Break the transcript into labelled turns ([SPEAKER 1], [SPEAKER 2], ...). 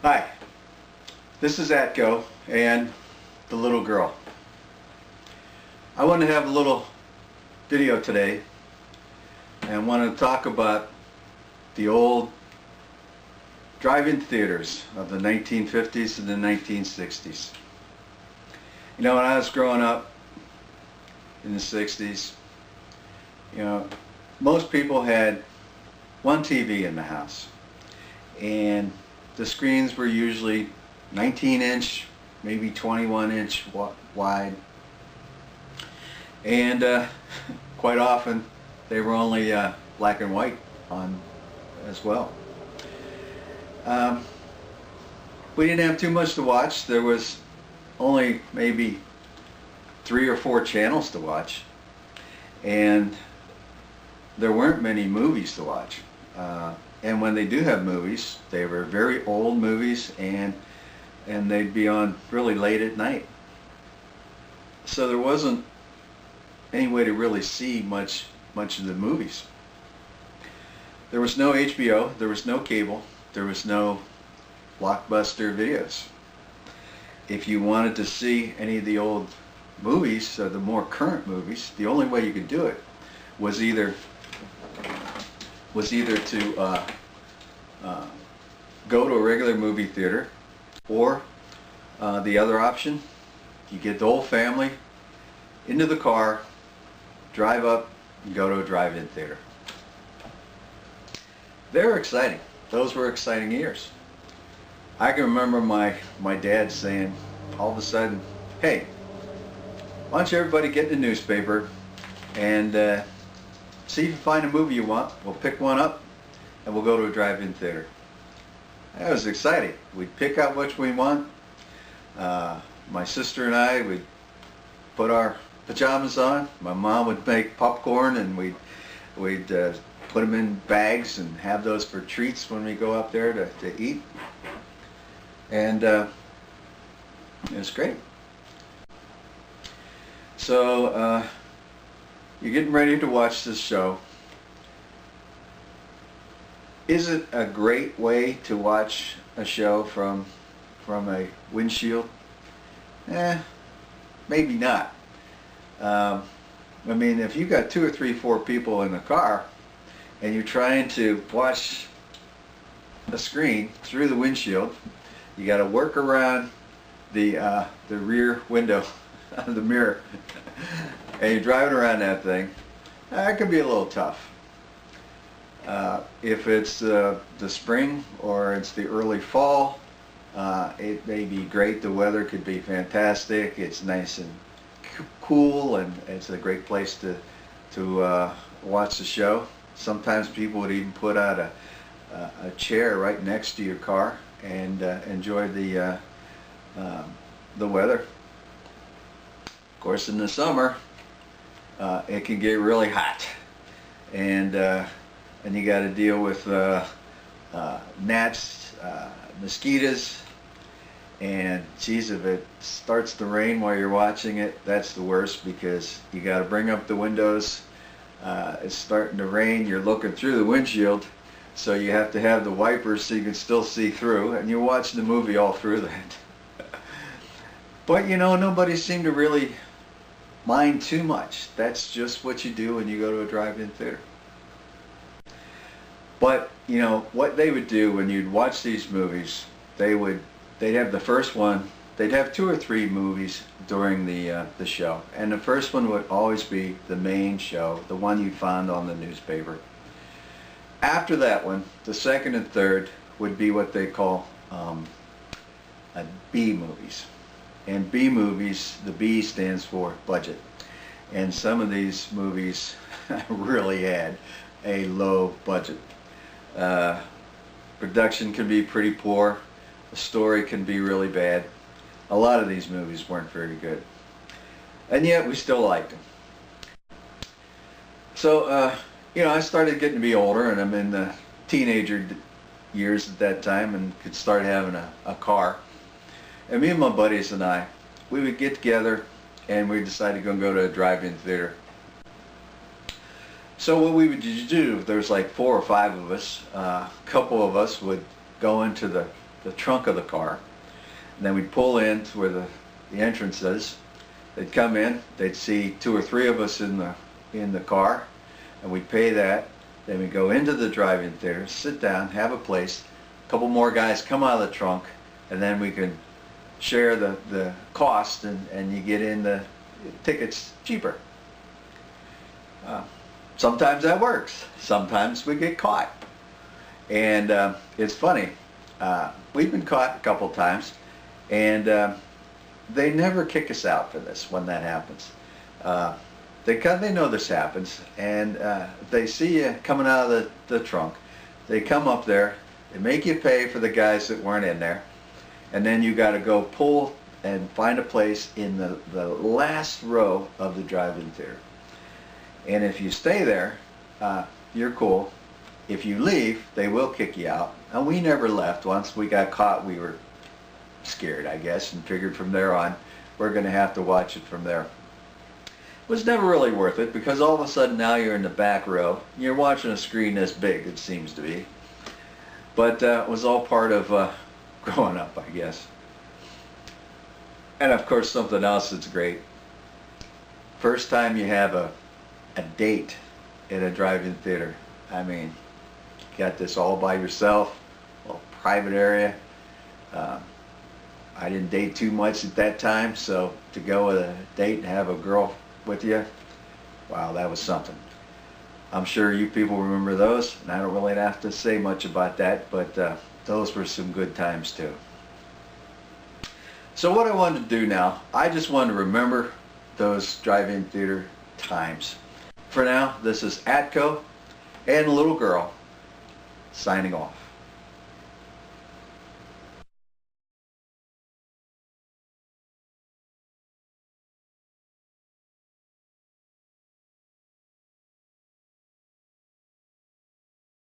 [SPEAKER 1] Hi, this is Atco and the little girl. I want to have a little video today and want to talk about the old drive-in theaters of the 1950s and the 1960s. You know, when I was growing up in the 60s, you know, most people had one TV in the house, and the screens were usually 19-inch, maybe 21-inch wide, and quite often they were only black and white on as well. We didn't have too much to watch. There was only maybe 3 or 4 channels to watch, and there weren't many movies to watch. And when they do have movies, they were very old movies, and they'd be on really late at night. So there wasn't any way to really see much of the movies. There was no HBO, there was no cable, there was no Blockbuster videos. If you wanted to see any of the old movies, the more current movies, the only way you could do it was either to go to a regular movie theater, or the other option, you get the whole family into the car, drive up, and go to a drive-in theater. They were exciting. Those were exciting years. I can remember my dad saying all of a sudden, "Hey, why don't you everybody get the newspaper and see if you find a movie you want. We'll pick one up and we'll go to a drive-in theater." That was exciting. We'd pick out which we want. My sister and I would put our pajamas on. My mom would make popcorn, and we'd put them in bags and have those for treats when we go up there to eat. And it was great. So you're getting ready to watch this show. Is it a great way to watch a show from a windshield? Maybe not. I mean, if you got 2 or 3, 4 people in the car and you're trying to watch a screen through the windshield, you got to work around the rear window of the mirror, and you're driving around that thing. That could be a little tough. If it's the spring or it's the early fall, it may be great. The weather could be fantastic. It's nice and cool, and it's a great place to watch the show. Sometimes people would even put out a chair right next to your car and enjoy the weather. Of course, in the summer, it can get really hot, and you got to deal with gnats, mosquitoes, and geez, if it starts to rain while you're watching it, that's the worst, because you got to bring up the windows. It's starting to rain, you're looking through the windshield, so you have to have the wipers so you can still see through, and you're watching the movie all through that. But you know, nobody seemed to really mind too much. That's just what you do when you go to a drive-in theater. But you know what they would do when you'd watch these movies, they'd have the first one. They'd have 2 or 3 movies during the show, and the first one would always be the main show, the one you found on the newspaper. After that one, the second and third would be what they call B movies. And B movies, the B stands for budget. And some of these movies really had a low budget. Production can be pretty poor. The story can be really bad. A lot of these movies weren't very good. And yet we still liked them. So, you know, I started getting to be older, and I'm in the teenager years at that time, and could start having a car. And me and my buddies and I, we would get together, and we decided to go to a drive-in theater. So what we would do, there's like 4 or 5 of us, a couple of us would go into the the trunk of the car. And then we'd pull in to where the entrance is. They'd come in, they'd see 2 or 3 of us in the car, and we'd pay that. Then we'd go into the drive-in theater, sit down, have a place. A couple more guys come out of the trunk, and then we can share the cost, and you get in the tickets cheaper. Sometimes that works. Sometimes we get caught. And it's funny. We've been caught a couple times, and they never kick us out for this when that happens. They know this happens, and if they see you coming out of the trunk, they come up there, they make you pay for the guys that weren't in there, and then you got to go pull and find a place in the last row of the drive-in theater. And if you stay there, you're cool. If you leave, they will kick you out. And we never left. Once we got caught, we were scared, I guess, and figured from there on we're going to have to watch it from there. It was never really worth it, because all of a sudden now you're in the back row. You're watching a screen this big, it seems to be. But it was all part of growing up, I guess. And of course, something else that's great. First time you have a date in a drive-in theater. I mean, you got this all by yourself, a little private area. I didn't date too much at that time, so to go with a date and have a girl with you, wow, that was something. I'm sure you people remember those, and I don't really have to say much about that, but those were some good times too. So what I wanted to do now, I just wanted to remember those drive-in theater times. For now, this is Atco and a little girl signing off.